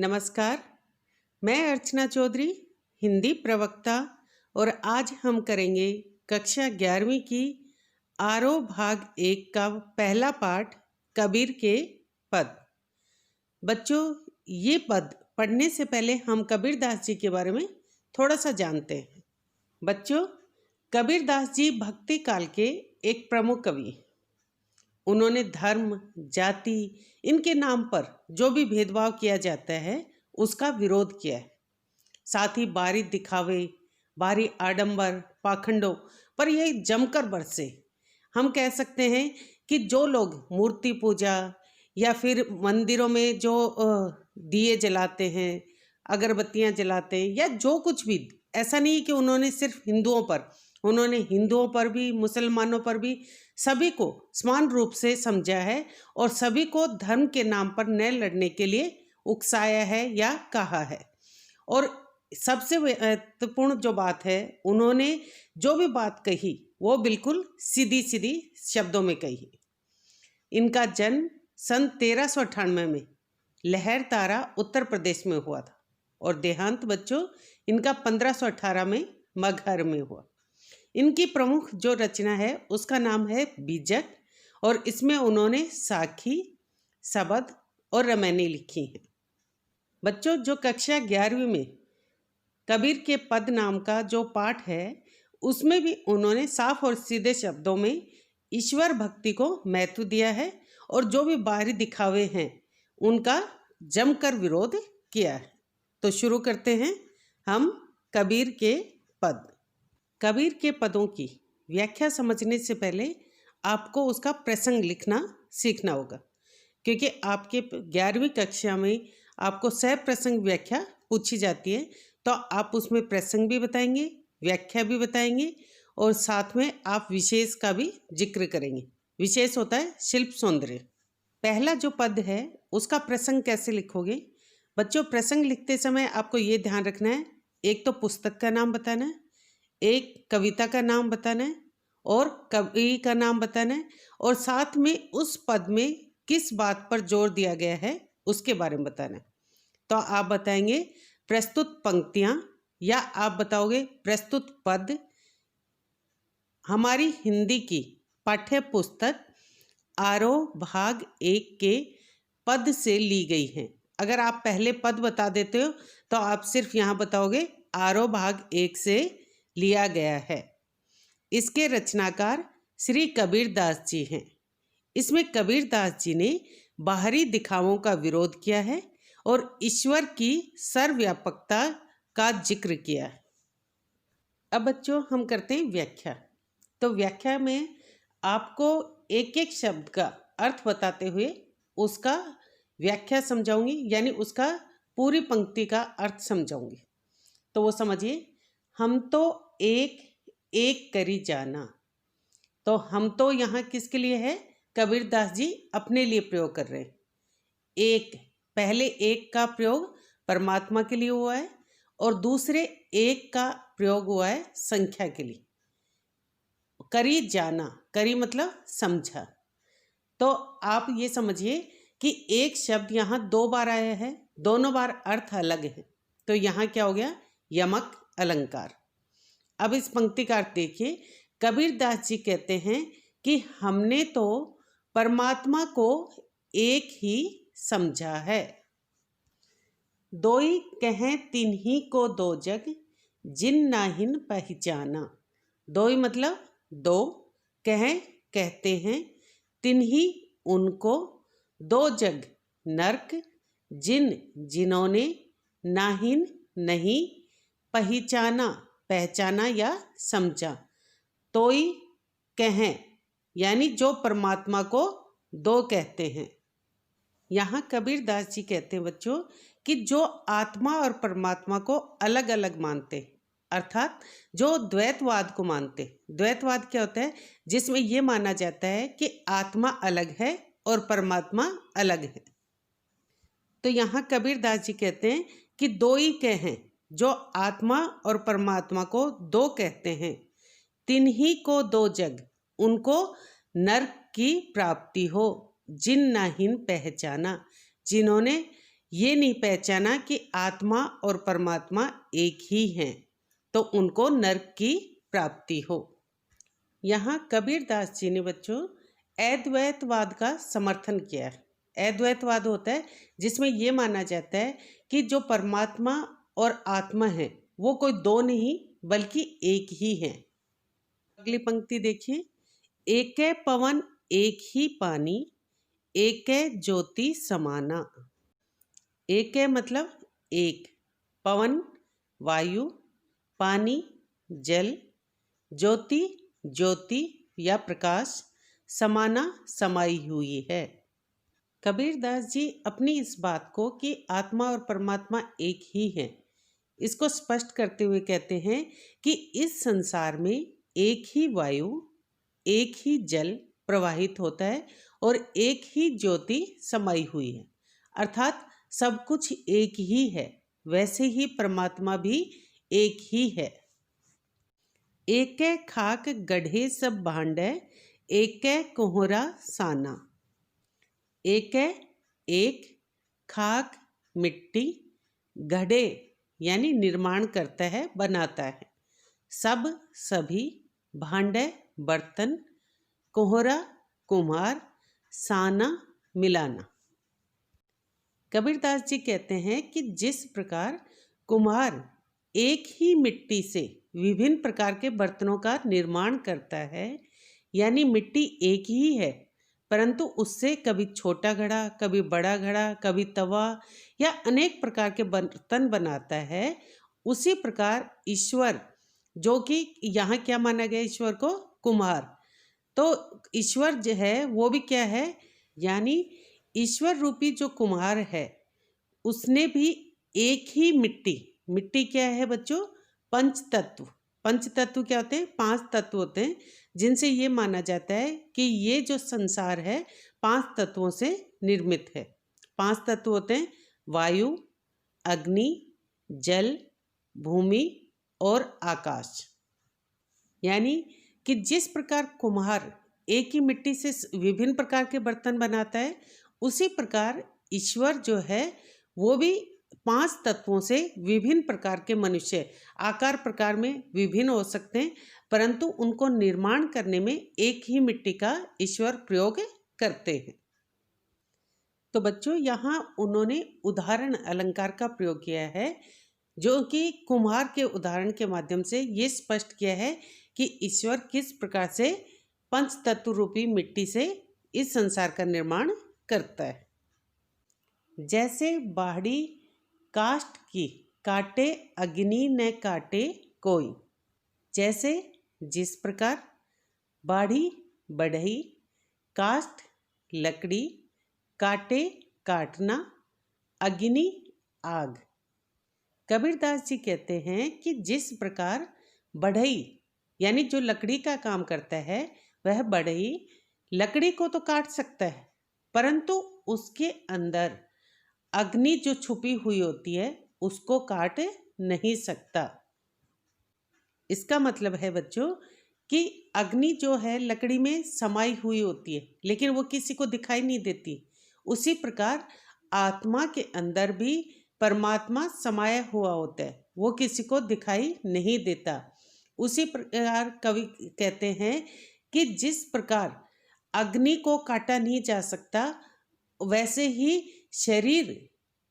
नमस्कार। मैं अर्चना चौधरी, हिंदी प्रवक्ता, और आज हम करेंगे कक्षा 11वीं की आरोह भाग 1 का पहला पाठ कबीर के पद। बच्चों, ये पद पढ़ने से पहले हम कबीरदास जी के बारे में थोड़ा सा जानते हैं। बच्चों, कबीरदास जी भक्ति काल के एक प्रमुख कवि हैं। उन्होंने धर्म, जाति, इनके नाम पर जो भी भेदभाव किया जाता है उसका विरोध किया है। साथ ही बाहरी दिखावे, बाहरी आडंबर, पाखंडों पर यह जमकर बरसे। हम कह सकते हैं कि जो लोग मूर्ति पूजा या फिर मंदिरों में जो दिए जलाते हैं, अगरबत्तियां जलाते हैं या जो कुछ भी, ऐसा नहीं है कि उन्होंने सिर्फ उन्होंने हिंदुओं पर भी, मुसलमानों पर भी, सभी को समान रूप से समझा है और सभी को धर्म के नाम पर न लड़ने के लिए उकसाया है या कहा है। और सबसे महत्वपूर्ण जो बात है, उन्होंने जो भी बात कही वो बिल्कुल सीधी सीधी शब्दों में कही। इनका जन्म सन 1398 में लहरतारा उत्तर प्रदेश में हुआ था और देहांत बच्चों इनका 1518 में मगहर में हुआ। इनकी प्रमुख जो रचना है उसका नाम है बीजक, और इसमें उन्होंने साखी, सबद और रमैनी लिखी हैं। बच्चों, जो कक्षा 11वीं में कबीर के पद नाम का जो पाठ है उसमें भी उन्होंने साफ और सीधे शब्दों में ईश्वर भक्ति को महत्व दिया है और जो भी बाहरी दिखावे हैं उनका जमकर विरोध किया है। तो शुरू करते हैं हम कबीर के पद। कबीर के पदों की व्याख्या समझने से पहले आपको उसका प्रसंग लिखना सीखना होगा, क्योंकि आपके 11वीं कक्षा में आपको सह प्रसंग व्याख्या पूछी जाती है। तो आप उसमें प्रसंग भी बताएंगे, व्याख्या भी बताएंगे और साथ में आप विशेष का भी जिक्र करेंगे। विशेष होता है शिल्प सौंदर्य। पहला जो पद है उसका प्रसंग कैसे लिखोगे? बच्चों, प्रसंग लिखते समय आपको ये ध्यान रखना है, एक तो पुस्तक का नाम बताना है, एक कविता का नाम बताना है और कवि का नाम बताना है, और साथ में उस पद में किस बात पर जोर दिया गया है उसके बारे में बताना है। तो आप बताएंगे प्रस्तुत पंक्तियां, या आप बताओगे प्रस्तुत पद हमारी हिंदी की पाठ्य पुस्तक आरोह भाग 1 के पद से ली गई हैं। अगर आप पहले पद बता देते हो तो आप सिर्फ यहाँ बताओगे आरोह भाग 1 से लिया गया है। इसके रचनाकार श्री कबीरदास जी हैं। इसमें कबीरदास जी ने बाहरी दिखावों का विरोध किया है और ईश्वर की सर्वव्यापकता का जिक्र किया है। अब बच्चों हम करते हैं व्याख्या। तो व्याख्या में आपको एक एक शब्द का अर्थ बताते हुए उसका व्याख्या समझाऊंगी, यानी उसका पूरी पंक्ति का अर्थ समझाऊंगी। तो वो समझिए, हम तो एक एक करी जाना। तो हम तो यहाँ किसके लिए है? कबीरदास जी अपने लिए प्रयोग कर रहे हैं। एक, पहले एक का प्रयोग परमात्मा के लिए हुआ है और दूसरे एक का प्रयोग हुआ है संख्या के लिए। करी जाना, करी मतलब समझा। तो आप ये समझिए कि एक शब्द यहाँ 2 बार आया है, दोनों बार अर्थ अलग है। तो यहाँ क्या हो गया? यमक अलंकार। अब इस पंक्ति का अर्थ देखिए। कबीरदास जी कहते हैं कि हमने तो परमात्मा को एक ही समझा है। दोई कहें तिन्ही को दो जग, जिन नाहिन पहचाना। दोई मतलब दो, कहें कहते हैं, तिन्ही उनको, दो जग नरक, जिन जिन्होंने, नाहिन नहीं, पहचाना पहचाना या समझा। तोई कहें यानी जो परमात्मा को दो कहते हैं। यहाँ कबीरदास जी कहते हैं बच्चों कि जो आत्मा और परमात्मा को अलग अलग मानते हैं, अर्थात जो द्वैतवाद को मानते हैं। द्वैतवाद क्या होता है? जिसमें ये माना जाता है कि आत्मा अलग है और परमात्मा अलग है। तो यहाँ कबीरदास जी कहते हैं कि दो ही कहें, जो आत्मा और परमात्मा को दो कहते हैं, तिन्ही को दो जग, उनको नरक की प्राप्ति हो, जिन नाहिन पहचाना, जिन्होंने ये नहीं पहचाना कि आत्मा और परमात्मा एक ही हैं, तो उनको नरक की प्राप्ति हो। यहाँ कबीरदास जी ने बच्चों अद्वैतवाद का समर्थन किया है। अद्वैतवाद होता है जिसमें ये माना जाता है कि जो परमात्मा और आत्मा है वो कोई दो नहीं बल्कि एक ही है। अगली पंक्ति देखिए, एकै पवन एक ही पानी, एकै ज्योति समाना। एकै मतलब एक, पवन वायु, पानी जल, ज्योति ज्योति या प्रकाश, समाना समाई हुई है। कबीरदास जी अपनी इस बात को कि आत्मा और परमात्मा एक ही है, इसको स्पष्ट करते हुए कहते हैं कि इस संसार में एक ही वायु, एक ही जल प्रवाहित होता है और एक ही ज्योति समाई हुई है, अर्थात सब कुछ एक ही है। वैसे ही परमात्मा भी एक ही है। एकै खाक गढ़े सब भांडे, एकै कोहरा साना। एकै एक, खाक मिट्टी, गढ़े यानी निर्माण करता है, बनाता है, सब सभी, भांडे बर्तन, कोहरा कुम्हार, साना मिलाना। कबीरदास जी कहते हैं कि जिस प्रकार कुम्हार एक ही मिट्टी से विभिन्न प्रकार के बर्तनों का निर्माण करता है, यानी मिट्टी एक ही है परंतु उससे कभी छोटा घड़ा, कभी बड़ा घड़ा, कभी तवा या अनेक प्रकार के बर्तन बनाता है, उसी प्रकार ईश्वर, जो कि यहाँ क्या माना गया ईश्वर को, कुम्हार, तो ईश्वर जो है वो भी क्या है, यानी ईश्वर रूपी जो कुम्हार है उसने भी एक ही मिट्टी क्या है बच्चों, पंच तत्व। पंच तत्व क्या होते हैं, 5 तत्व होते हैं जिनसे ये माना जाता है कि ये जो संसार है 5 तत्वों से निर्मित है। 5 तत्व होते हैं वायु, अग्नि, जल, भूमि और आकाश। यानी कि जिस प्रकार कुम्हार एक ही मिट्टी से विभिन्न प्रकार के बर्तन बनाता है, उसी प्रकार ईश्वर जो है वो भी 5 तत्वों से विभिन्न प्रकार के मनुष्य, आकार प्रकार में विभिन्न हो सकते हैं, परंतु उनको निर्माण करने में एक ही मिट्टी का ईश्वर प्रयोग करते हैं। तो बच्चों यहाँ उन्होंने उदाहरण अलंकार का प्रयोग किया है, जो कि कुम्हार के उदाहरण के माध्यम से ये स्पष्ट किया है कि ईश्वर किस प्रकार से पंच तत्व रूपी मिट्टी से इस संसार का निर्माण करता है। जैसे बाड़ी काष्ठ की, काटे अग्नि न काटे कोई। जैसे जिस प्रकार बाड़ी बढ़ई, काष्ठ लकड़ी, काटे काटना, अग्नि आग। कबीरदास जी कहते हैं कि जिस प्रकार बढ़ई यानी जो लकड़ी का काम करता है, वह बढ़ई लकड़ी को तो काट सकता है परंतु उसके अंदर अग्नि जो छुपी हुई होती है उसको काट नहीं सकता। इसका मतलब है बच्चों कि अग्नि जो है लकड़ी में समाई हुई होती है लेकिन वो किसी को दिखाई नहीं देती। उसी प्रकार आत्मा के अंदर भी परमात्मा समाया हुआ होता है, वो किसी को दिखाई नहीं देता। उसी प्रकार कवि कहते हैं कि जिस प्रकार अग्नि को काटा नहीं जा सकता, वैसे ही शरीर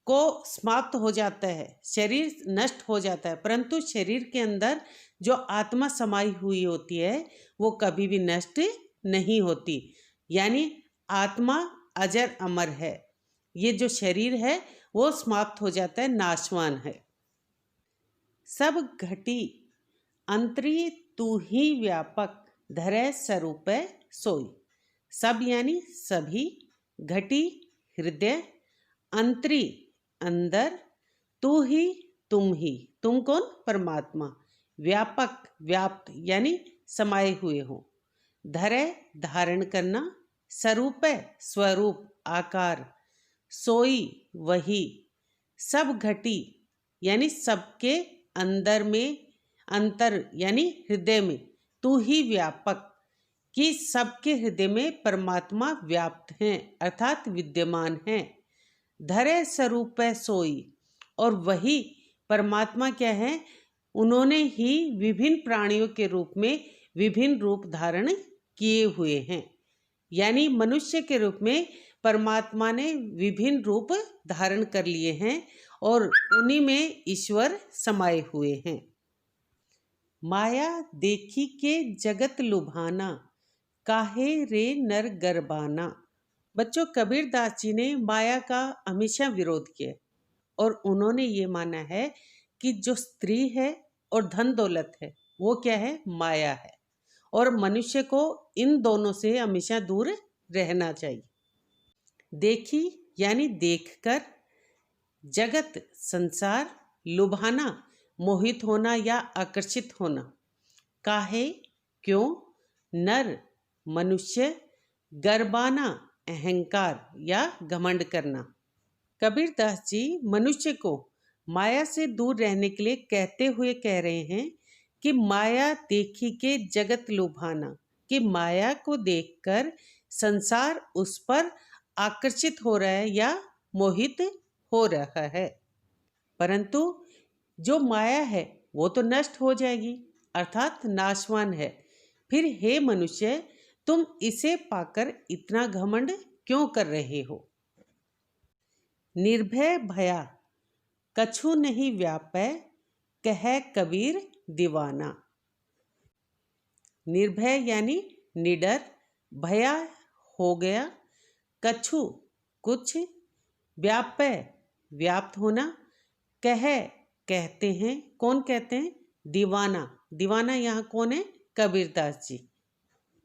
को समाप्त हो जाता है, शरीर नष्ट हो जाता है, परंतु शरीर के अंदर जो आत्मा समाई हुई होती है वो कभी भी नष्ट नहीं होती। यानी आत्मा अजर अमर है, ये जो शरीर है वो समाप्त हो जाता है, नाशवान है। सब घटी अंतरी तू ही व्यापक, धरे स्वरूप सोई। सब यानी सभी, घटी हृदय, अंतरी अंदर, तू ही तुम कौन, परमात्मा, व्यापक व्याप्त यानी समाये हुए हो, धरे धारण करना, स्वरूप स्वरूप आकार, सोई वही, सब घटी यानी सबके अंदर में, अंतर यानी हृदय में, तू ही व्यापक कि सबके हृदय में परमात्मा व्याप्त हैं अर्थात विद्यमान हैं, धरे स्वरूप सोई। और वही परमात्मा क्या है, उन्होंने ही विभिन्न प्राणियों के रूप में विभिन्न रूप धारण किए हुए हैं। यानी मनुष्य के रूप में परमात्मा ने विभिन्न रूप धारण कर लिए हैं और उन्हीं में ईश्वर समाये हुए हैं। माया देखी के जगत लुभाना, काहे रे नर गरबाना। बच्चों, कबीरदास जी ने माया का हमेशा विरोध किया और उन्होंने ये माना है कि जो स्त्री है और धन दौलत है वो क्या है, माया है, और मनुष्य को इन दोनों से हमेशा दूर रहना चाहिए। देखी यानी देखकर, जगत संसार, लुभाना मोहित होना या आकर्षित होना, काहे क्यों, नर मनुष्य, गर्बाना अहंकार या घमंड करना। कबीरदास जी मनुष्य को माया से दूर रहने के लिए कहते हुए कह रहे हैं कि माया देखी के जगत लुभाना, कि माया को देखकर संसार उस पर आकर्षित हो रहा है या मोहित हो रहा है। परंतु जो माया है वो तो नष्ट हो जाएगी, अर्थात नाशवान है। फिर हे मनुष्य, तुम इसे पाकर इतना घमंड क्यों कर रहे हो। निर्भय भया कछु नहीं व्यापै, कह कबीर दीवाना। निर्भय यानी निडर, भया हो गया, कछु कुछ, व्यापै व्याप्त होना, कह कहते हैं, कौन कहते हैं, दीवाना। दीवाना यहाँ कौन है, कबीरदास जी।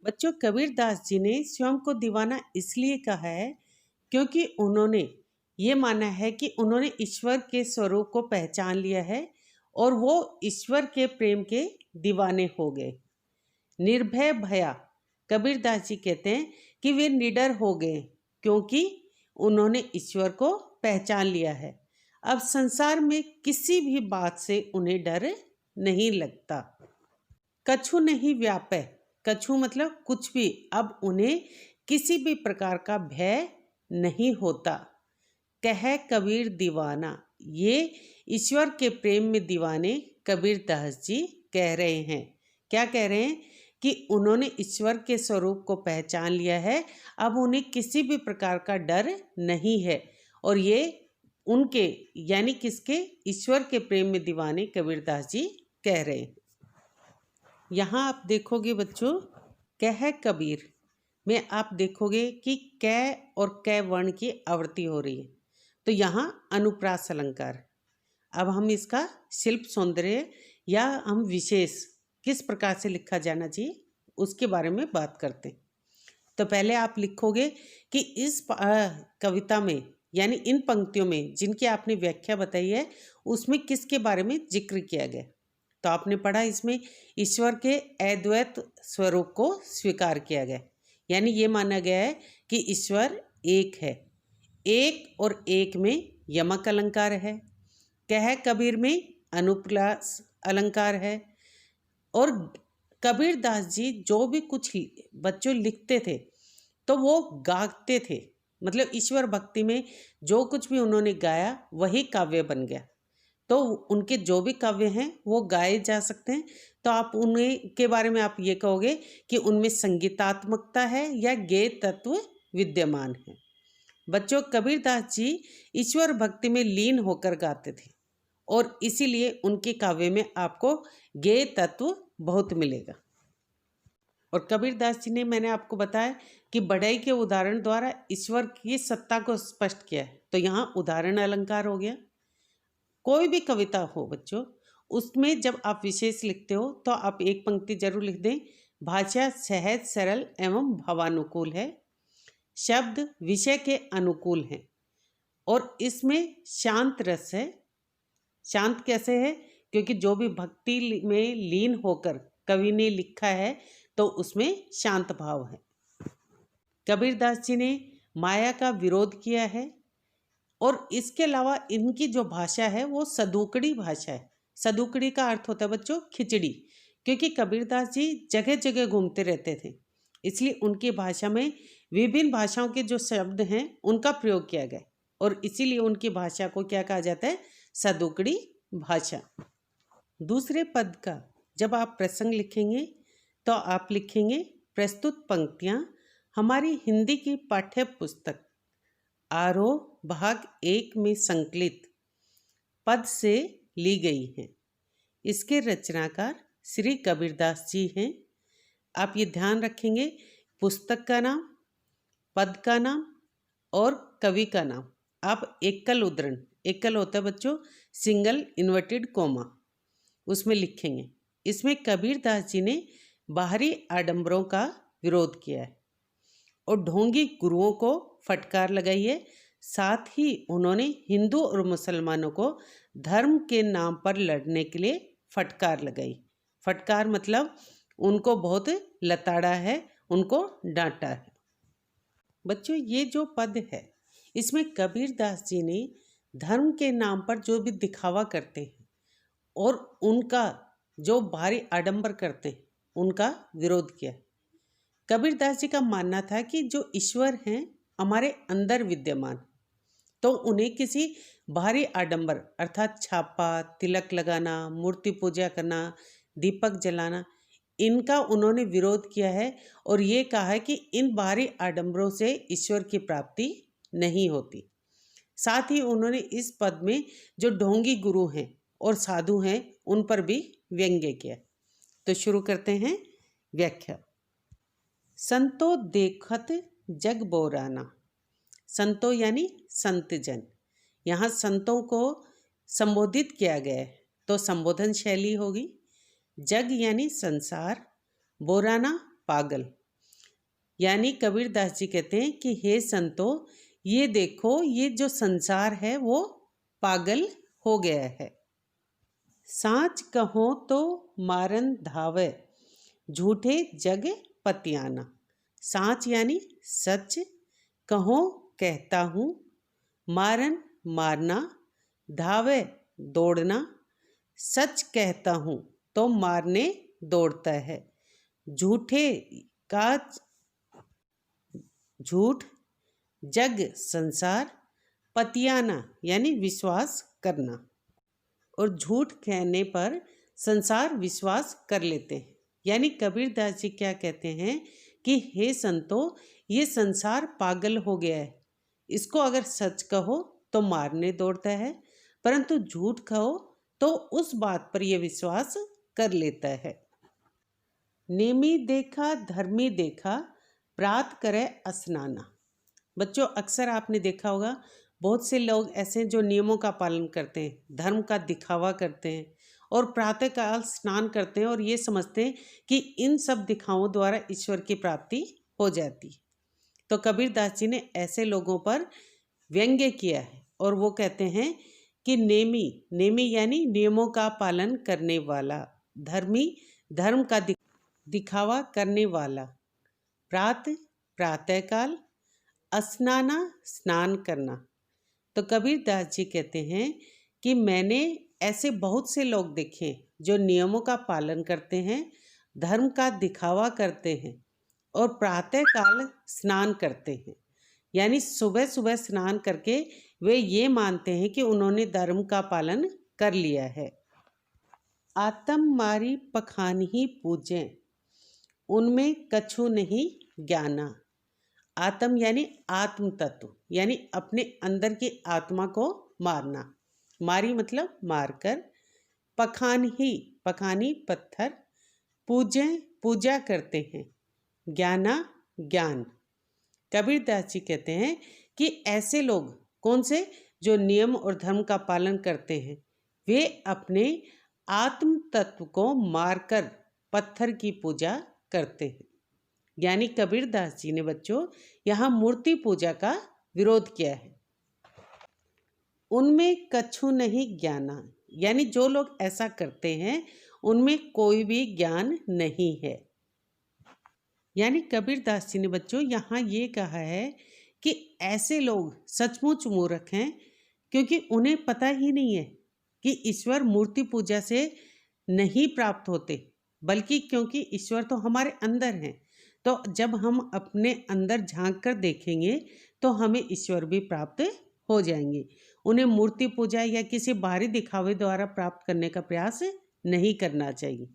बच्चों, कबीरदास जी ने स्वयं को दीवाना इसलिए कहा है क्योंकि उन्होंने ये माना है कि उन्होंने ईश्वर के स्वरूप को पहचान लिया है और वो ईश्वर के प्रेम के दीवाने हो गए। निर्भय भया, कबीरदास जी कहते हैं कि वे निडर हो गए क्योंकि उन्होंने ईश्वर को पहचान लिया है। अब संसार में किसी भी बात से उन्हें डर नहीं लगता। कछु नहीं व्यापै, कछु मतलब कुछ भी, अब उन्हें किसी भी प्रकार का भय नहीं होता। कह कबीर दीवाना, ये ईश्वर के प्रेम में दीवाने कबीरदास जी कह रहे हैं। क्या कह रहे हैं कि उन्होंने ईश्वर के स्वरूप को पहचान लिया है, अब उन्हें किसी भी प्रकार का डर नहीं है। और ये उनके यानी किसके, ईश्वर के प्रेम में दीवाने कबीरदास जी कह रहे हैं। यहाँ आप देखोगे बच्चों, कह कबीर में आप देखोगे कि कै और कै वर्ण की आवृत्ति हो रही है, तो यहाँ अनुप्रास अलंकार। अब हम इसका शिल्प सौंदर्य या हम विशेष किस प्रकार से लिखा जाना चाहिए उसके बारे में बात करते हैं। तो पहले आप लिखोगे कि इस कविता में यानी इन पंक्तियों में जिनकी आपने व्याख्या बताई है उसमें किसके बारे में जिक्र किया गया। तो आपने पढ़ा इसमें ईश्वर के अद्वैत स्वरूप को स्वीकार किया गया, यानी ये माना गया है कि ईश्वर एक है। एक और एक में यमक अलंकार है, कह कबीर में अनुप्रास अलंकार है। और कबीरदास जी जो भी कुछ बच्चों लिखते थे तो वो गाते थे, मतलब ईश्वर भक्ति में जो कुछ भी उन्होंने गाया वही काव्य बन गया। तो उनके जो भी काव्य हैं वो गाए जा सकते हैं। तो आप उन्हें के बारे में आप ये कहोगे कि उनमें संगीतात्मकता है या गेय तत्व विद्यमान है। बच्चों, कबीरदास जी ईश्वर भक्ति में लीन होकर गाते थे और इसीलिए उनके काव्य में आपको गेय तत्व बहुत मिलेगा। और कबीरदास जी ने, मैंने आपको बताया कि बढ़ई के उदाहरण द्वारा ईश्वर की सत्ता को स्पष्ट किया है, तो यहाँ उदाहरण अलंकार हो गया। कोई भी कविता हो बच्चों, उसमें जब आप विशेष लिखते हो तो आप एक पंक्ति जरूर लिख दें, भाषा सहज सरल एवं भावानुकूल है, शब्द विषय के अनुकूल हैं और इसमें शांत रस है। शांत कैसे है, क्योंकि जो भी भक्ति में लीन होकर कवि ने लिखा है तो उसमें शांत भाव है। कबीरदास जी ने माया का विरोध किया है और इसके अलावा इनकी जो भाषा है वो सदुकड़ी भाषा है। सदुकड़ी का अर्थ होता है बच्चों खिचड़ी, क्योंकि कबीरदास जी जगह जगह घूमते रहते थे, इसलिए उनकी भाषा में विभिन्न भाषाओं के जो शब्द हैं उनका प्रयोग किया गया। और इसीलिए उनकी भाषा को क्या कहा जाता है? सदुकड़ी भाषा। दूसरे पद का जब आप प्रसंग लिखेंगे तो आप लिखेंगे प्रस्तुत पंक्तियाँ हमारी हिंदी की पाठ्य पुस्तक आरोह भाग 1 में संकलित पद से ली गई हैं। इसके रचनाकार श्री कबीरदास जी हैं। आप ये ध्यान रखेंगे, पुस्तक का नाम, पद का नाम और कवि का नाम आप एकल उद्धरण, एकल होता है बच्चों सिंगल इन्वर्टेड कोमा, उसमें लिखेंगे। इसमें कबीरदास जी ने बाहरी आडंबरों का विरोध किया है और ढोंगी गुरुओं को फटकार लगाई है। साथ ही उन्होंने हिंदू और मुसलमानों को धर्म के नाम पर लड़ने के लिए फटकार लगाई। फटकार मतलब उनको बहुत लताड़ा है, उनको डांटा है। बच्चों ये जो पद है इसमें कबीरदास जी ने धर्म के नाम पर जो भी दिखावा करते हैं और उनका जो भारी आडंबर करते हैं उनका विरोध किया। कबीरदास जी का मानना था कि जो ईश्वर हैं हमारे अंदर विद्यमान, तो उन्हें किसी बाहरी आडंबर अर्थात छापा, तिलक लगाना, मूर्ति पूजा करना, दीपक जलाना, इनका उन्होंने विरोध किया है और ये कहा है कि इन बाहरी आडंबरों से ईश्वर की प्राप्ति नहीं होती। साथ ही उन्होंने इस पद में जो ढोंगी गुरु हैं और साधु हैं उन पर भी व्यंग्य किया। तो शुरू करते हैं व्याख्या। संतो देखत जग बोराना। संतो यानी संत जन, यहाँ संतों को संबोधित किया गया है तो संबोधन शैली होगी। जग यानी संसार, बोराना पागल, यानी कबीरदास जी कहते हैं कि हे संतो ये देखो ये जो संसार है वो पागल हो गया है। साच कहो तो मारन धावे, झूठे जग पतियाना। साच यानी सच, कहो कहता हूँ, मारन मारना, धावे दौड़ना, सच कहता हूँ तो मारने दौड़ता है। झूठे का झूठ, जग संसार, पतियाना यानी विश्वास करना, और झूठ कहने पर संसार विश्वास कर लेते हैं। यानी कबीरदास जी क्या कहते हैं कि हे संतो ये संसार पागल हो गया है, इसको अगर सच कहो तो मारने दौड़ता है, परंतु झूठ कहो तो उस बात पर यह विश्वास कर लेता है। नेमी देखा धर्मी देखा, प्रात करे स्नाना। बच्चों अक्सर आपने देखा होगा बहुत से लोग ऐसे जो नियमों का पालन करते हैं, धर्म का दिखावा करते हैं और प्रातःकाल स्नान करते हैं और ये समझते हैं कि इन सब दिखावों द्वारा ईश्वर की प्राप्ति हो जाती है। तो कबीरदास जी ने ऐसे लोगों पर व्यंग्य किया है और वो कहते हैं कि नेमी, नेमी यानी नियमों का पालन करने वाला, धर्मी धर्म का दिखावा करने वाला, प्रातःकाल, स्नाना स्नान करना। तो कबीरदास जी कहते हैं कि मैंने ऐसे बहुत से लोग देखे जो नियमों का पालन करते हैं, धर्म का दिखावा करते हैं और प्रातःकाल स्नान करते हैं, यानी सुबह सुबह स्नान करके वे ये मानते हैं कि उन्होंने धर्म का पालन कर लिया है। आत्म मारी पखान ही पूजें, उनमें कछु नहीं ज्ञाना। आत्म यानी आत्म तत्व, यानी अपने अंदर की आत्मा को मारना, मारी मतलब मारकर, पखान ही, पखानी पत्थर, पूजें पूजा करते हैं, ज्ञाना ज्ञान। कबीरदास जी कहते हैं कि ऐसे लोग कौन से जो नियम और धर्म का पालन करते हैं वे अपने आत्म तत्व को मारकर पत्थर की पूजा करते हैं। यानी कबीरदास जी ने बच्चों यहाँ मूर्ति पूजा का विरोध किया है। उनमें कछु नहीं ज्ञाना, यानी जो लोग ऐसा करते हैं उनमें कोई भी ज्ञान नहीं है। यानी कबीरदास जी ने बच्चों यहाँ ये कहा है कि ऐसे लोग सचमुच मूर्ख हैं, क्योंकि उन्हें पता ही नहीं है कि ईश्वर मूर्ति पूजा से नहीं प्राप्त होते, बल्कि क्योंकि ईश्वर तो हमारे अंदर हैं। तो जब हम अपने अंदर झांक कर देखेंगे तो हमें ईश्वर भी प्राप्त हो जाएंगे। उन्हें मूर्ति पूजा या किसी बाहरी दिखावे द्वारा प्राप्त करने का प्रयास नहीं करना चाहिए।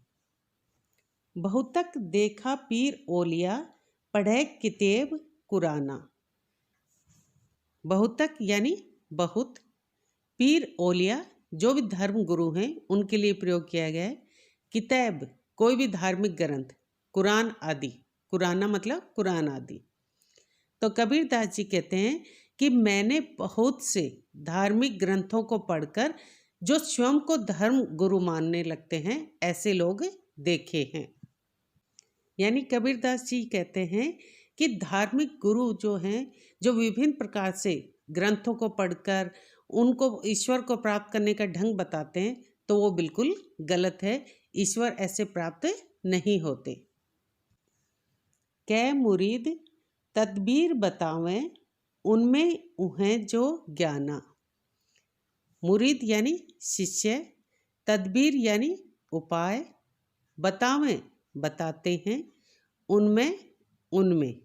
बहुतक देखा पीर ओलिया, पढ़े किताब कुराना। बहुतक यानी बहुत, पीर ओलिया जो भी धर्म गुरु हैं उनके लिए प्रयोग किया गया है। किताब कोई भी धार्मिक ग्रंथ, कुरान आदि, कुराना मतलब कुरान आदि। तो कबीरदास जी कहते हैं कि मैंने बहुत से धार्मिक ग्रंथों को पढ़कर जो स्वयं को धर्म गुरु मानने लगते हैं ऐसे लोग देखे हैं। यानी कबीरदास जी कहते हैं कि धार्मिक गुरु जो हैं, जो विभिन्न प्रकार से ग्रंथों को पढ़कर उनको ईश्वर को प्राप्त करने का ढंग बताते हैं, तो वो बिल्कुल गलत है। ईश्वर ऐसे प्राप्त नहीं होते। कै मुरीद तदबीर बतावें, उनमें उहें जो ज्ञाना। मुरीद यानी शिष्य, तदबीर यानी उपाय, बतावें बताते हैं, उनमें उनमें,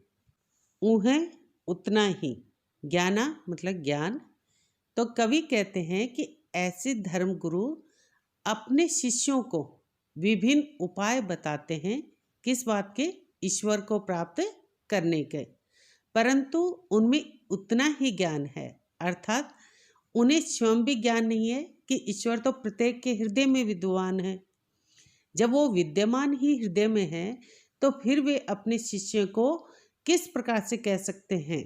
उहें उतना ही, ज्ञाना मतलब ज्ञान। तो कवि कहते हैं कि ऐसे धर्म गुरु अपने शिष्यों को विभिन्न उपाय बताते हैं, किस बात के, ईश्वर को प्राप्त करने के, परंतु उनमें उतना ही ज्ञान है, अर्थात उन्हें स्वयं भी ज्ञान नहीं है कि ईश्वर तो प्रत्येक के हृदय में विद्यमान है। जब वो विद्यमान ही हृदय में है तो फिर वे अपने शिष्य को किस प्रकार से कह सकते हैं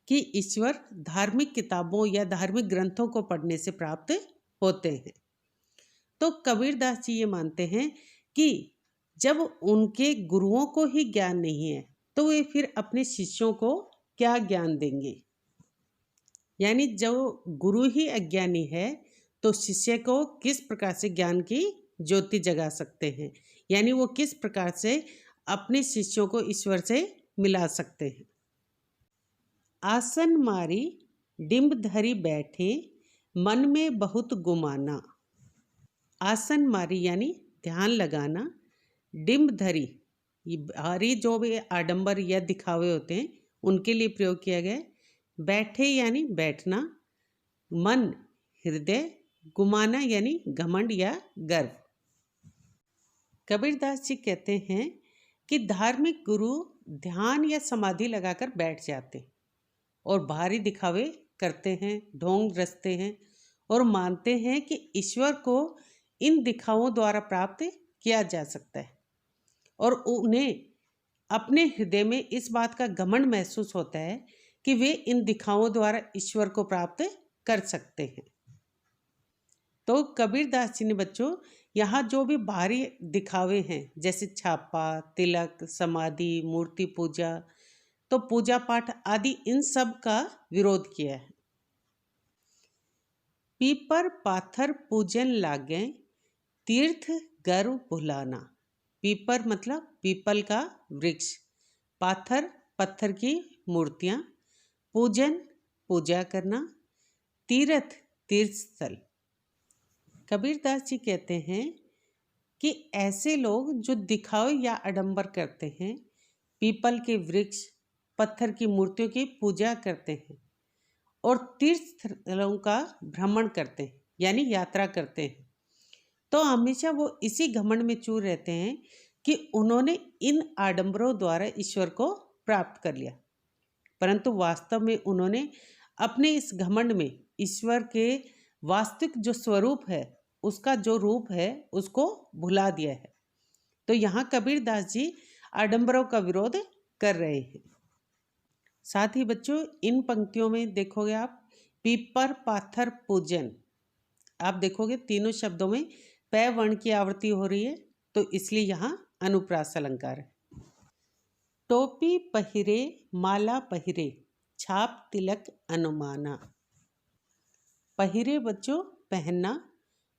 कि ईश्वर धार्मिक किताबों या धार्मिक ग्रंथों को पढ़ने से प्राप्त होते हैं। तो कबीरदास जी ये मानते हैं कि जब उनके गुरुओं को ही ज्ञान नहीं है तो वे फिर अपने शिष्यों को क्या ज्ञान देंगे। यानी जो गुरु ही अज्ञानी है तो शिष्य को किस प्रकार से ज्ञान की ज्योति जगा सकते हैं, यानी वो किस प्रकार से अपने शिष्यों को ईश्वर से मिला सकते हैं। आसन मारी डिंब धरी बैठे, मन में बहुत गुमाना। आसन मारी यानी ध्यान लगाना, डिंब धरी ये भारी जो भी आडंबर या दिखावे होते हैं उनके लिए प्रयोग किया गया। बैठे यानी बैठना, मन हृदय, गुमाना यानी घमंड या गर्व। कबीरदास जी कहते हैं कि धार्मिक गुरु ध्यान या समाधि लगाकर बैठ जाते और भारी दिखावे करते हैं, ढोंग रचते हैं और मानते हैं कि ईश्वर को इन दिखावों द्वारा प्राप्त किया जा सकता है, और उन्हें अपने हृदय में इस बात का घमंड महसूस होता है कि वे इन दिखावों द्वारा ईश्वर को प्राप्त कर सकते हैं। तो कबीरदास जी ने बच्चों यहाँ जो भी बाहरी दिखावे हैं जैसे छापा, तिलक, समाधि, मूर्ति पूजा, तो पूजा पाठ आदि इन सब का विरोध किया है। पीपर पाथर पूजन लागे, तीर्थ गर्व भुलाना। पीपर मतलब पीपल का वृक्ष, पाथर पत्थर की मूर्तियाँ, पूजन पूजा करना, तीर्थ तीर्थ स्थल। कबीरदास जी कहते हैं कि ऐसे लोग जो दिखावे या आडंबर करते हैं, पीपल के वृक्ष, पत्थर की मूर्तियों की पूजा करते हैं और तीर्थ स्थलों का भ्रमण करते हैं यानी यात्रा करते हैं, तो हमेशा वो इसी घमंड में चूर रहते हैं कि उन्होंने इन आडंबरों द्वारा ईश्वर को प्राप्त कर लिया, परंतु वास्तव में उन्होंने अपने इस घमंड में ईश्वर के वास्तविक जो स्वरूप है, उसका जो रूप है, उसको भुला दिया है। तो यहाँ कबीरदास जी आडंबरों का विरोध कर रहे हैं। साथ ही बच्चों इन पंक्तियों में देखोगे आप पीपर पाथर पूजन, आप देखोगे तीनों शब्दों में पै वर्ण की आवृत्ति हो रही है, तो इसलिए यहाँ अनुप्रास अलंकार है। टोपी पहिरे माला पहिरे, छाप तिलक अनुमाना। पहिरे बच्चों पहनना,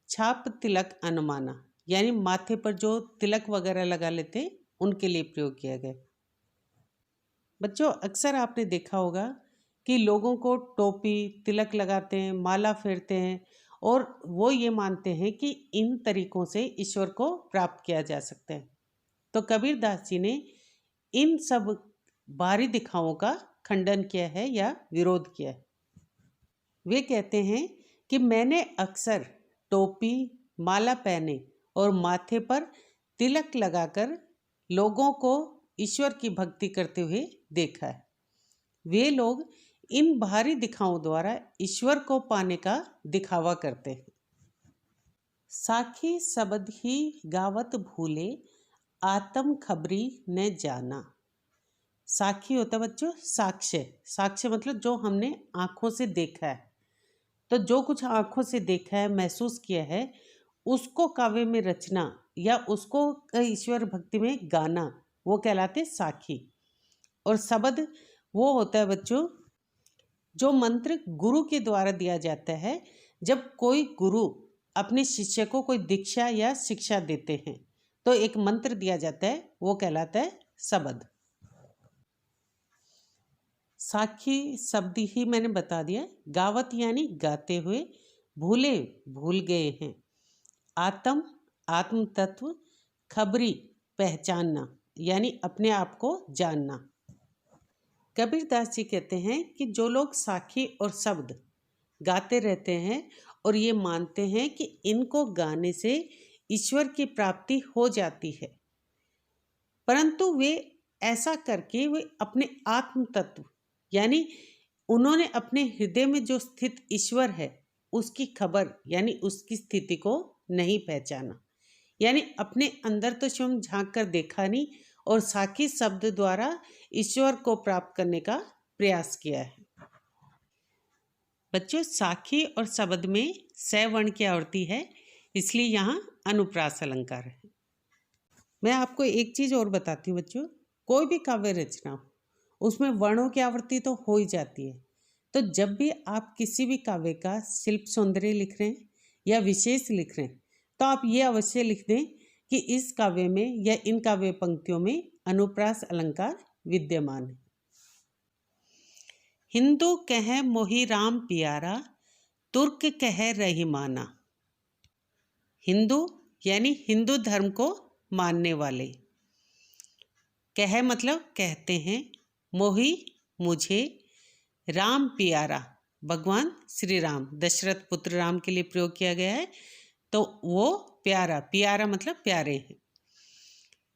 छाप तिलक अनुमाना यानी माथे पर जो तिलक वगैरह लगा लेते हैं उनके लिए प्रयोग किया गया। बच्चों अक्सर आपने देखा होगा कि लोगों को टोपी तिलक लगाते हैं, माला फेरते हैं और वो ये मानते हैं कि इन तरीकों से ईश्वर को प्राप्त किया जा सकता है। तो कबीरदास जी ने इन सब बाहरी दिखावों का खंडन किया है या विरोध किया है। वे कहते हैं कि मैंने अक्सर टोपी, माला पहने और माथे पर तिलक लगाकर लोगों को ईश्वर की भक्ति करते हुए देखा है। वे लोग इन बाहरी दिखावों द्वारा ईश्वर को पाने का दिखावा करते हैं। साखी शब्द ही गावत भूले, आत्म खबरी न जाना। साखी होता है बच्चों साक्ष्य। साक्ष्य मतलब जो हमने आँखों से देखा है। तो जो कुछ आँखों से देखा है, महसूस किया है, उसको काव्य में रचना या उसको ईश्वर भक्ति में गाना, वो कहलाते साखी। और शब्द वो होता है बच्चों जो मंत्र गुरु के द्वारा दिया जाता है। जब कोई गुरु अपने शिष्य को कोई दीक्षा या शिक्षा देते हैं तो एक मंत्र दिया जाता है, वो कहलाता है शब्द। साखी शब्द ही मैंने बता दिया। गावत यानी गाते हुए, भूले भूल गए हैं, आत्म तत्व, खबरी पहचानना यानी अपने आप को जानना। कबीरदास जी कहते हैं कि जो लोग साखी और शब्द गाते रहते हैं और ये मानते हैं कि इनको गाने से ईश्वर की प्राप्ति हो जाती है, परंतु वे ऐसा करके वे अपने आत्म तत्व यानी उन्होंने अपने हृदय में जो स्थित ईश्वर है उसकी खबर यानी उसकी स्थिति को नहीं पहचाना, यानी अपने अंदर तो स्वयं झांक कर देखा नहीं और साखी शब्द द्वारा ईश्वर को प्राप्त करने का प्रयास किया है। बच्चों साखी और शब्द में स वर्ण की आवृत्ति है, इसलिए यहाँ अनुप्रास अलंकार है। मैं आपको एक चीज़ और बताती हूँ बच्चों, कोई भी काव्य रचना हो उसमें वर्णों की आवृत्ति तो हो ही जाती है। तो जब भी आप किसी भी काव्य का शिल्प सौंदर्य लिख रहे हैं या विशेष लिख रहे हैं तो आप ये अवश्य लिख दें कि इस काव्य में या इन काव्य पंक्तियों में अनुप्रास अलंकार विद्यमान है। हिंदू कह मोहि राम प्यारा, तुर्क कह रहीमाना। हिंदू यानी हिंदू धर्म को मानने वाले, कह मतलब कहते हैं, मोहि मुझे, राम प्यारा भगवान श्री राम, दशरथ पुत्र राम के लिए प्रयोग किया गया है, तो वो प्यारा, प्यारा मतलब प्यारे हैं।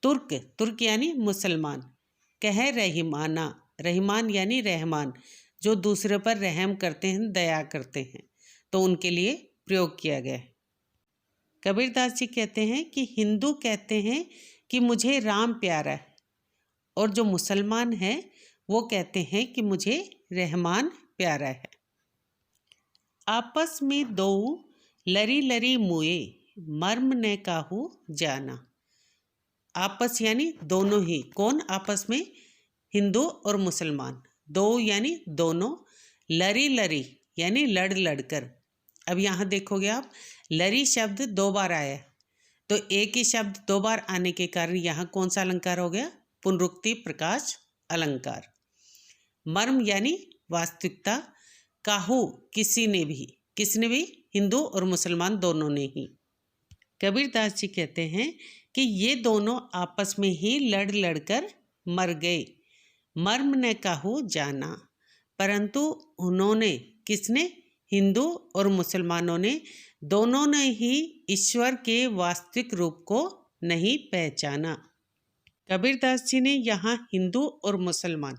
तुर्क, तुर्क यानी मुसलमान, कह रहीमाना, रहीमान यानी रहमान, जो दूसरे पर रहम करते हैं, दया करते हैं, तो उनके लिए प्रयोग किया गया है। कबीरदास जी कहते हैं कि हिंदू कहते हैं कि मुझे राम प्यारा है और जो मुसलमान है वो कहते हैं कि मुझे रहमान प्यारा है। आपस में दो लरी लरी मुए, मर्म ने काहू जाना। आपस यानी दोनों ही, कौन आपस में? हिंदू और मुसलमान, दो यानी दोनों, लरी लरी यानी लड़ लड़कर। अब यहाँ देखोगे आप लरी शब्द दो बार आया है, तो एक ही शब्द दो बार आने के कारण यहाँ कौन सा अलंकार हो गया? पुनरुक्ति प्रकाश अलंकार। मर्म यानी वास्तविकता, काहू किसी ने भी, किसने भी? हिंदू और मुसलमान दोनों ने ही। कबीरदास जी कहते हैं कि ये दोनों आपस में ही लड़ लड़कर मर गए, मर्म ने काहू जाना, परंतु उन्होंने, किसने? हिंदू और मुसलमानों ने, दोनों ने ही ईश्वर के वास्तविक रूप को नहीं पहचाना। कबीरदास जी ने यहाँ हिंदू और मुसलमान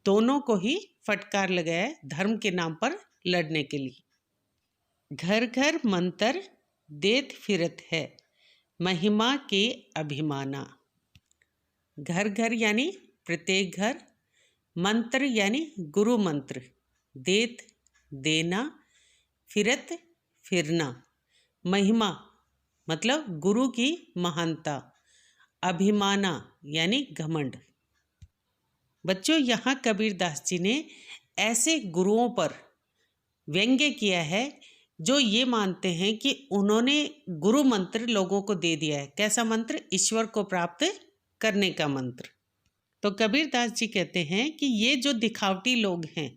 दोनों को ही फटकार लगाया है धर्म के नाम पर लड़ने के लिए। घर घर मंत्र देत फिरत है, महिमा के अभिमाना। घर घर यानी प्रत्येक घर, मंत्र यानी गुरु मंत्र, देत देना, फिरत फिरना, महिमा मतलब गुरु की महानता, अभिमाना यानी घमंड। बच्चों यहाँ कबीरदास जी ने ऐसे गुरुओं पर व्यंग्य किया है जो ये मानते हैं कि उन्होंने गुरु मंत्र लोगों को दे दिया है। कैसा मंत्र? ईश्वर को प्राप्त करने का मंत्र। तो कबीरदास जी कहते हैं कि ये जो दिखावटी लोग हैं,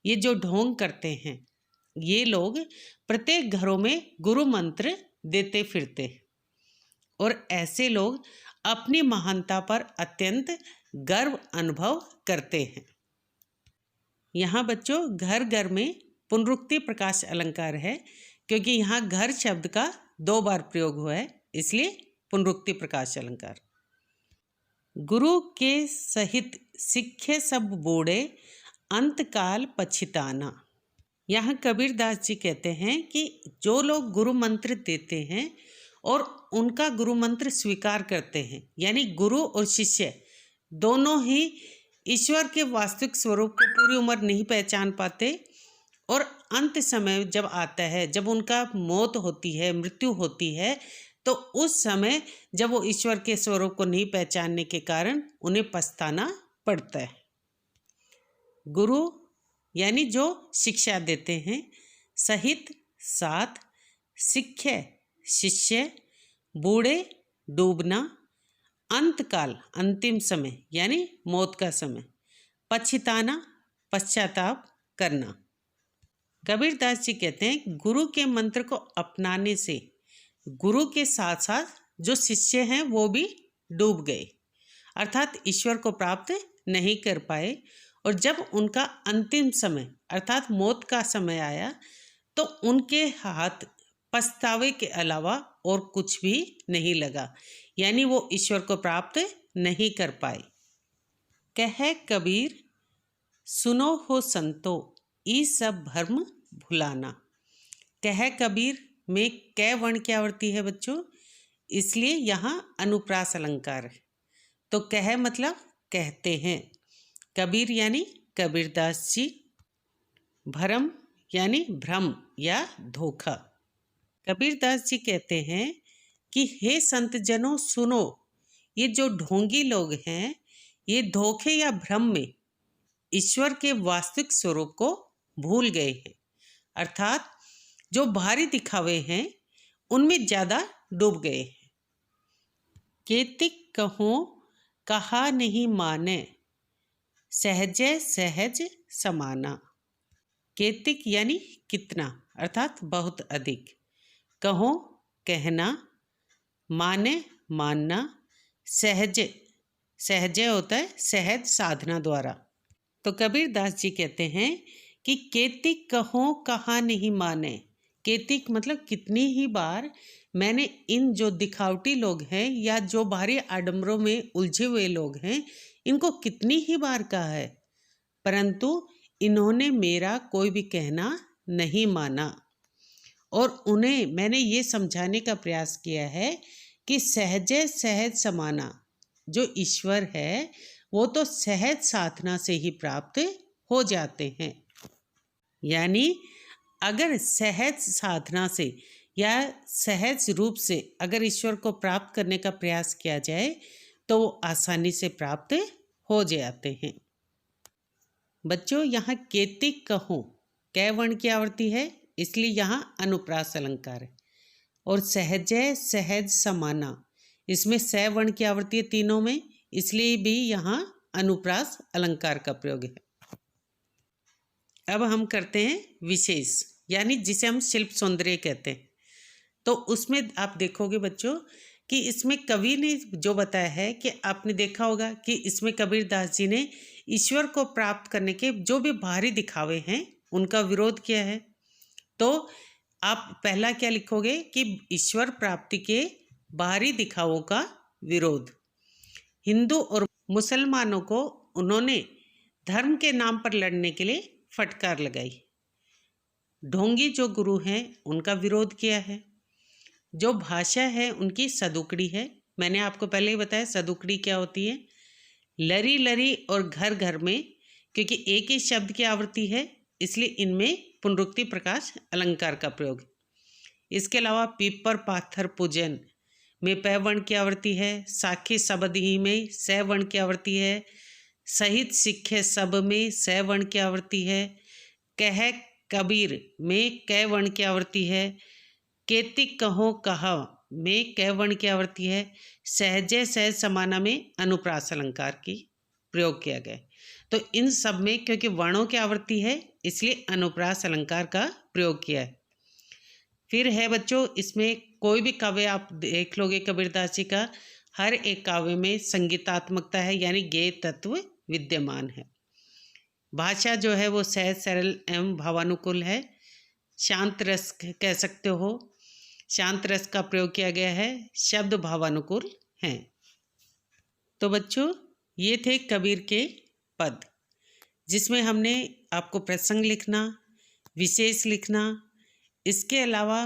ये जो ढोंग करते हैं, ये लोग प्रत्येक घरों में गुरु मंत्र देते फिरते हैं और ऐसे लोग अपनी महानता पर अत्यंत गर्व अनुभव करते हैं। यहाँ बच्चों घर घर में पुनरुक्ति प्रकाश अलंकार है, क्योंकि यहाँ घर शब्द का 2 बार प्रयोग हुआ है, इसलिए पुनरुक्ति प्रकाश अलंकार। गुरु के सहित सिक्खे सब बूढ़े, अंतकाल पछिताना। यहाँ कबीरदास जी कहते हैं कि जो लोग गुरु मंत्र देते हैं और उनका गुरु मंत्र स्वीकार करते हैं, यानी गुरु और शिष्य दोनों ही ईश्वर के वास्तविक स्वरूप को पूरी उम्र नहीं पहचान पाते, और अंत समय जब आता है, जब उनका मौत होती है, मृत्यु होती है, तो उस समय जब वो ईश्वर के स्वरूप को नहीं पहचानने के कारण उन्हें पछताना पड़ता है। गुरु यानी जो शिक्षा देते हैं, सहित साथ, सिक्खे शिष्य, बूढ़े डूबना, अंतकाल अंतिम समय यानी मौत का समय, पछिताना पश्चाताप करना। कबीरदास जी कहते हैं गुरु के मंत्र को अपनाने से गुरु के साथ साथ जो शिष्य हैं वो भी डूब गए, अर्थात ईश्वर को प्राप्त नहीं कर पाए, और जब उनका अंतिम समय अर्थात मौत का समय आया तो उनके हाथ पछतावे के अलावा और कुछ भी नहीं लगा, यानी वो ईश्वर को प्राप्त नहीं कर पाए। कहे कबीर सुनो हो संतो, ई सब भ्रम भुलाना। कह कबीर में कै वर्ण की आवृत्ति है बच्चों, इसलिए यहाँ अनुप्रास अलंकार है। तो कह मतलब कहते हैं, कबीर यानी कबीरदास जी, भ्रम यानी भ्रम या धोखा। कबीरदास जी कहते हैं कि हे संत जनों सुनो, ये जो ढोंगी लोग हैं ये धोखे या भ्रम में ईश्वर के वास्तविक स्वरूप को भूल गए हैं, अर्थात जो बाहरी दिखावे हैं उनमें ज़्यादा डूब गए हैं। केतिक कहो कहा नहीं माने, सहजे सहज समाना। केतिक यानी कितना, अर्थात बहुत अधिक, कहो कहना, माने मानना, सहज सहजे होता है सहज साधना द्वारा। तो कबीरदास जी कहते हैं कि केतिक कहो कहा नहीं माने। केतिक मतलब कितनी ही बार मैंने इन जो दिखावटी लोग हैं या जो बाहरी आडंबरों में उलझे हुए लोग हैं इनको कितनी ही बार कहा है, परंतु इन्होंने मेरा कोई भी कहना नहीं माना, और उन्हें मैंने ये समझाने का प्रयास किया है कि सहजे सहज समाना, जो ईश्वर है वो तो सहज साधना से ही प्राप्त हो जाते हैं। यानी अगर सहज साधना से या सहज रूप से अगर ईश्वर को प्राप्त करने का प्रयास किया जाए तो वो आसानी से प्राप्त हो जाते हैं। बच्चों यहाँ केतिक कहो कै वर्ण की आवृत्ति है, इसलिए यहाँ अनुप्रास अलंकार है, और सहजय सहज समाना, इसमें स वर्ण की आवृत्ति है तीनों में, इसलिए भी यहाँ अनुप्रास अलंकार का प्रयोग है। अब हम करते हैं विशेष, यानी जिसे हम शिल्प सौंदर्य कहते हैं। तो उसमें आप देखोगे बच्चों कि इसमें कवि ने जो बताया है कि आपने देखा होगा कि इसमें कबीरदास जी ने ईश्वर को प्राप्त करने के जो भी बाहरी दिखावे हैं उनका विरोध किया है। तो आप पहला क्या लिखोगे कि ईश्वर प्राप्ति के बाहरी दिखावों का विरोध। हिंदू और मुसलमानों को उन्होंने धर्म के नाम पर लड़ने के लिए फटकार लगाई। ढोंगी जो गुरु हैं उनका विरोध किया है। जो भाषा है उनकी सदुकड़ी है, मैंने आपको पहले ही बताया सदुकड़ी क्या होती है। लरी लरी और घर घर में, क्योंकि एक ही शब्द की आवृत्ति है इसलिए इनमें पुनरुक्ति प्रकाश अलंकार का प्रयोग। इसके अलावा पीपर पाथर पूजन में पै वर्ण की आवृत्ति है, साखी शब्द ही में स वर्ण की आवृत्ति है, सहित सिक्खे सब में स वर्ण की आवृत्ति है, कह कबीर में कै वर्ण की आवृत्ति है, केतिक कहो कहा में कै वर्ण की आवृत्ति है, सहजे सहज समाना में अनुप्रास अलंकार की प्रयोग किया गया। तो इन सब में क्योंकि वर्णों की आवृत्ति है इसलिए अनुप्रास अलंकार का प्रयोग किया है। फिर है बच्चों इसमें कोई भी काव्य आप देख लोगे कबीरदास जी का, हर एक काव्य में संगीतात्मकता है, यानी गेय तत्व विद्यमान है। भाषा जो है वो सहज, सरल एवं भावानुकूल है। शांत रस कह सकते हो। शांत रस का प्रयोग किया गया है। शब्द भावानुकूल हैं। तो बच्चों, ये थे कबीर के पद, जिसमें हमने आपको प्रसंग लिखना, विशेष लिखना, इसके अलावा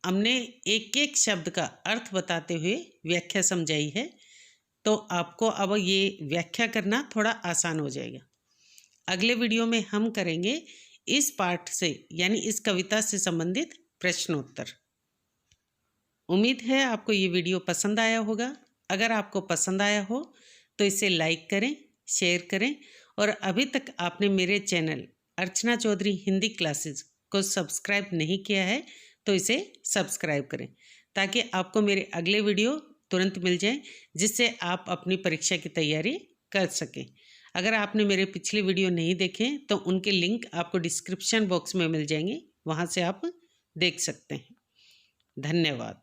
हमने एक एक शब्द का अर्थ बताते हुए व्याख्या समझाई है। तो आपको अब ये व्याख्या करना थोड़ा आसान हो जाएगा। अगले वीडियो में हम करेंगे इस पाठ से यानी इस कविता से संबंधित प्रश्नोत्तर। उम्मीद है आपको ये वीडियो पसंद आया होगा। अगर आपको पसंद आया हो तो इसे लाइक करें, शेयर करें और अभी तक आपने मेरे चैनल अर्चना चौधरी हिंदी क्लासेस को सब्सक्राइब नहीं किया है तो इसे सब्सक्राइब करें, ताकि आपको मेरे अगले वीडियो तुरंत मिल जाए, जिससे आप अपनी परीक्षा की तैयारी कर सकें। अगर आपने मेरे पिछले वीडियो नहीं देखे तो उनके लिंक आपको डिस्क्रिप्शन बॉक्स में मिल जाएंगे, वहाँ से आप देख सकते हैं। धन्यवाद।